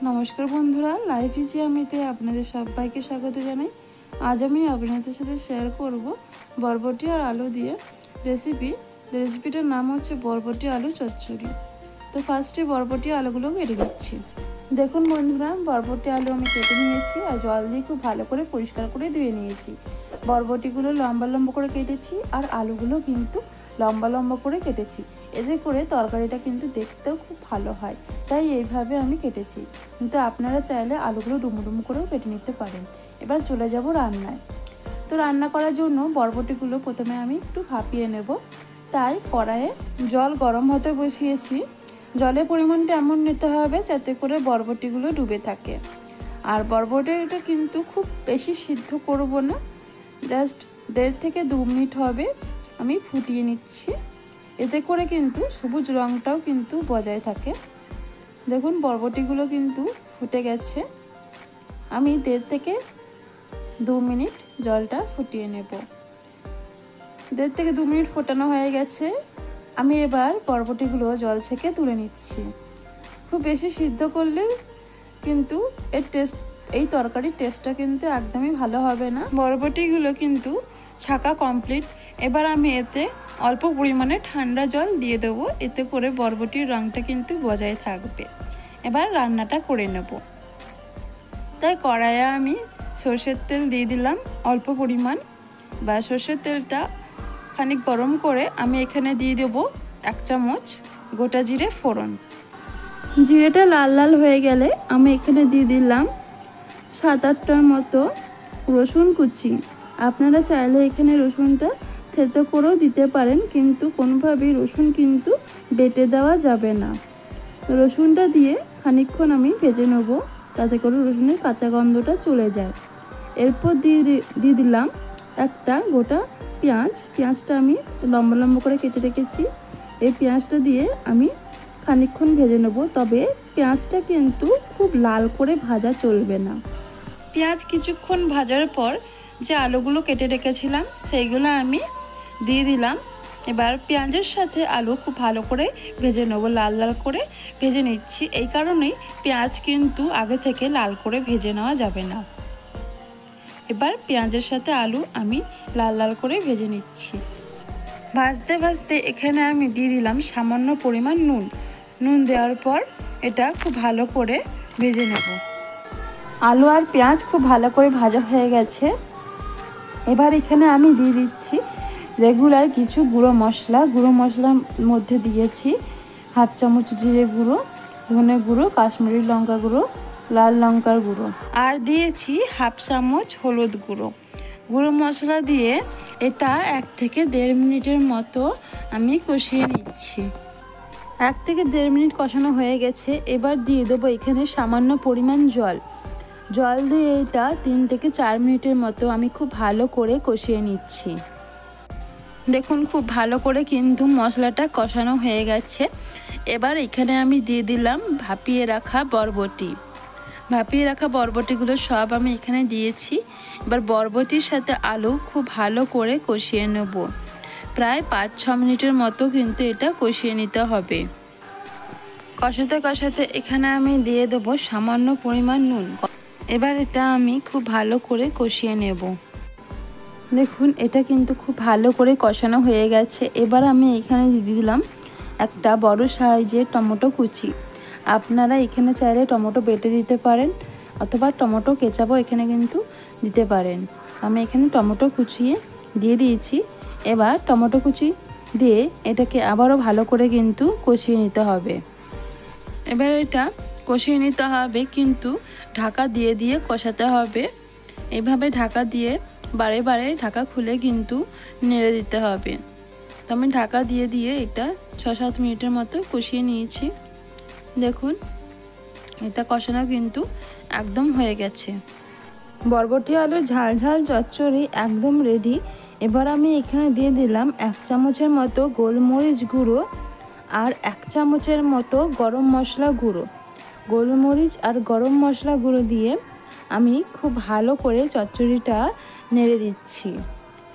নমস্কার বন্ধুরা, life easy আমিতে আপনাদের সবাইকে স্বাগত জানাই। আজ আমি আপনাদের সাথে শেয়ার করব বরবটি আর আলু দিয়ে রেসিপি। রেসিপিটার নাম হচ্ছে বরবটি আলু চচ্চড়ি। তো ফার্স্টে বরবটি আলুগুলো কেটে দিচ্ছি। দেখুন বন্ধুরা, বরবটি আলু আমি কেটে নিয়েছি আর জল দিয়ে খুব ভালো করে পরিষ্কার করে ধুয়ে নিয়েছি। বরবটিগুলো লম্বা লম্বা করে কেটেছি আর আলুগুলো কিন্তু লম্বা লম্বা করে কেটেছি। এতে করে তরকারিটা কিন্তু দেখতেও খুব ভালো হয়, তাই এইভাবে আমি কেটেছি। কিন্তু আপনারা চাইলে আলুগুলো ডুমো ডুমো করেও কেটে নিতে পারেন। এবার চলে যাব রান্নায়। তো রান্না করার জন্য বরবটিগুলো প্রথমে আমি একটু ভাপিয়ে নেব, তাই কড়াইয়ে জল গরম হতে বসিয়েছি। জলের পরিমাণটা এমন নিতে হবে যাতে করে বরবটিগুলো ডুবে থাকে। আর বরবটিটা কিন্তু খুব বেশি সিদ্ধ করব না, জাস্ট 1.5 থেকে 2 মিনিট হবে আমি ফুটিয়ে নিচ্ছি। এতে করে কিন্তু সবুজ রঙটাও কিন্তু বজায় থাকে। দেখুন বরবটিগুলো কিন্তু ফুটে গেছে। আমি 1.5 থেকে 2 মিনিট জলটা ফুটিয়ে নেব। 1.5 থেকে 2 মিনিট ফোটানো হয়ে গেছে। আমি এবার বরবটিগুলো জল ছেঁকে তুলে নিচ্ছি। খুব বেশি সিদ্ধ করলে কিন্তু এই তরকারির টেস্টটা কিন্তু একদমই ভালো হবে না। বরবটিগুলো কিন্তু ছাকা কমপ্লিট। এবার আমি এতে অল্প পরিমাণে ঠান্ডা জল দিয়ে দেবো, এতে করে বরবটির রঙটা কিন্তু বজায় থাকবে। এবার রান্নাটা করে নেব। তাই কড়াইয়ে আমি সরষের তেল দিয়ে দিলাম অল্প পরিমাণ। বা সরষের তেলটা খানিক গরম করে আমি এখানে দিয়ে দেবো 1 চামচ গোটা জিরে ফোড়ন। জিরেটা লাল লাল হয়ে গেলে আমি এখানে দিয়ে দিলাম 7-8টার মতো রসুন কুচি। আপনারা চাইলে এখানে রসুনটা থেতো করেও দিতে পারেন, কিন্তু কোনোভাবেই রসুন কিন্তু বেটে দেওয়া যাবে না। রসুনটা দিয়ে খানিকক্ষণ আমি ভেজে নেব, তাতে করে রসুনের কাঁচা গন্ধটা চলে যায়। এরপর দিয়ে দিলাম একটা গোটা পেঁয়াজ। পেঁয়াজটা আমি লম্বা লম্বা করে কেটে রেখেছি। এই পেঁয়াজটা দিয়ে আমি খানিকক্ষণ ভেজে নেব, তবে পেঁয়াজটা কিন্তু খুব লাল করে ভাজা চলবে না। পেঁয়াজ কিছুক্ষণ ভাজার পর যে আলুগুলো কেটে রেখেছিলাম সেইগুলো আমি দিয়ে দিলাম। এবার পেঁয়াজের সাথে আলু খুব ভালো করে ভেজে নেব, লাল লাল করে ভেজে নিচ্ছি। এই কারণেই পেঁয়াজ কিন্তু আগে থেকে লাল করে ভেজে নেওয়া যাবে না। এবার পেঁয়াজের সাথে আলু আমি লাল লাল করে ভেজে নিচ্ছি। ভাজতে ভাজতে এখানে আমি দিয়ে দিলাম সামান্য পরিমাণ নুন। নুন দেওয়ার পর এটা খুব ভালো করে ভেজে নেব। আলু আর পেঁয়াজ খুব ভালো করে ভাজা হয়ে গেছে। এবার এখানে আমি দিয়ে দিচ্ছি রেগুলার কিছু গুঁড়ো মশলা। গুঁড়ো মশলার মধ্যে দিয়েছি 1/2 চামচ জিরে গুঁড়ো, ধনে গুঁড়ো, কাশ্মীরি লঙ্কা গুঁড়ো, লাল লঙ্কার গুঁড়ো, আর দিয়েছি 1/2 চামচ হলুদ গুঁড়ো। গুঁড়ো মশলা দিয়ে এটা 1 থেকে 1.5 মিনিটের মতো আমি কষিয়ে নিচ্ছি। 1 থেকে 1.5 মিনিট কষানো হয়ে গেছে। এবার দিয়ে দেবো এখানে সামান্য পরিমাণ জল। জল দিয়ে এটা 3 থেকে 4 মিনিটের মতো আমি খুব ভালো করে কষিয়ে নিচ্ছি। দেখুন খুব ভালো করে কিন্তু মশলাটা কষানো হয়ে গেছে। এবার এখানে আমি দিয়ে দিলাম ভাপিয়ে রাখা বরবটি। ভাপিয়ে রাখা বরবটিগুলো সব আমি এখানে দিয়েছি। এবার বরবটির সাথে আলু খুব ভালো করে কষিয়ে নেব। প্রায় 5-6 মিনিটের মতো কিন্তু এটা কষিয়ে নিতে হবে। কষাতে কষাতে এখানে আমি দিয়ে দেবো সামান্য পরিমাণ নুন। এবার এটা আমি খুব ভালো করে কষিয়ে নেব। দেখুন এটা কিন্তু খুব ভালো করে কষানো হয়ে গেছে। এবার আমি এখানে দিয়ে দিলাম একটা বড় সাইজের টমেটো কুচি। আপনারা এখানে চাইলে টমেটো বেটে দিতে পারেন, অথবা টমেটো কেচাপও এখানে কিন্তু দিতে পারেন। আমি এখানে টমেটো কুচিয়ে দিয়ে দিয়েছি। এবার টমেটো কুচি দিয়ে এটাকে আবারও ভালো করে কিন্তু কষিয়ে নিতে হবে। এবার এটা কষিয়ে নিতে হবে, কিন্তু ঢাকা দিয়ে দিয়ে কষাতে হবে। এভাবে ঢাকা দিয়ে বারে বারে ঢাকা খুলে কিন্তু নেড়ে দিতে হবে। তো আমি ঢাকা দিয়ে দিয়ে এটা 6-7 মিনিটের মতো কষিয়ে নিয়েছি। দেখুন এটা কষানো কিন্তু একদম হয়ে গেছে। বরবটি আলু ঝাল ঝাল চচ্চড়ি একদম রেডি। এবার আমি এখানে দিয়ে দিলাম 1 চামচের মতো গোলমরিচ গুঁড়ো আর 1 চামচের মতো গরম মশলা গুঁড়ো। গোলমরিচ আর গরম মশলা গুঁড়ো দিয়ে আমি খুব ভালো করে চচ্চড়িটা নেড়ে দিচ্ছি।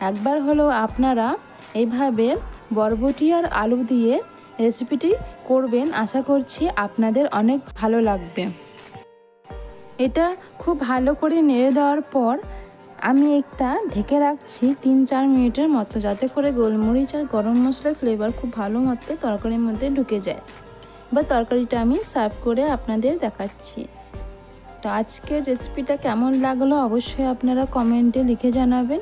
একবার হলেও আপনারা এইভাবে বরবটি আর আলু দিয়ে রেসিপিটি করবেন, আশা করছি আপনাদের অনেক ভালো লাগবে। এটা খুব ভালো করে নেড়ে দেওয়ার পর আমি একটা ঢেকে রাখছি 3-4 মিনিটের মতো, যাতে করে গোলমরিচ আর গরম মশলার ফ্লেভার খুব ভালো মতো তরকারির মধ্যে ঢুকে যায়। বা তরকারিটা আমি সার্ভ করে আপনাদের দেখাচ্ছি। তো আজকের রেসিপিটা কেমন লাগলো অবশ্যই আপনারা কমেন্টে লিখে জানাবেন।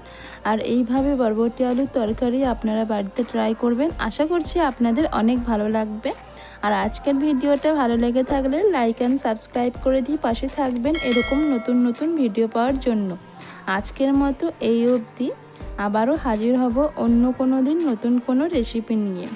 আর এইভাবে বরবটি আলুর তরকারি আপনারা বাড়িতে ট্রাই করবেন, আশা করছি আপনাদের অনেক ভালো লাগবে। আর আজকের ভিডিওটা ভালো লেগে থাকলে লাইক অ্যান্ড সাবস্ক্রাইব করে দিয়ে পাশে থাকবেন এরকম নতুন নতুন ভিডিও পাওয়ার জন্য। আজকের মতো এই অবধি, আবারও হাজির হব অন্য কোনো দিন নতুন কোনো রেসিপি নিয়ে।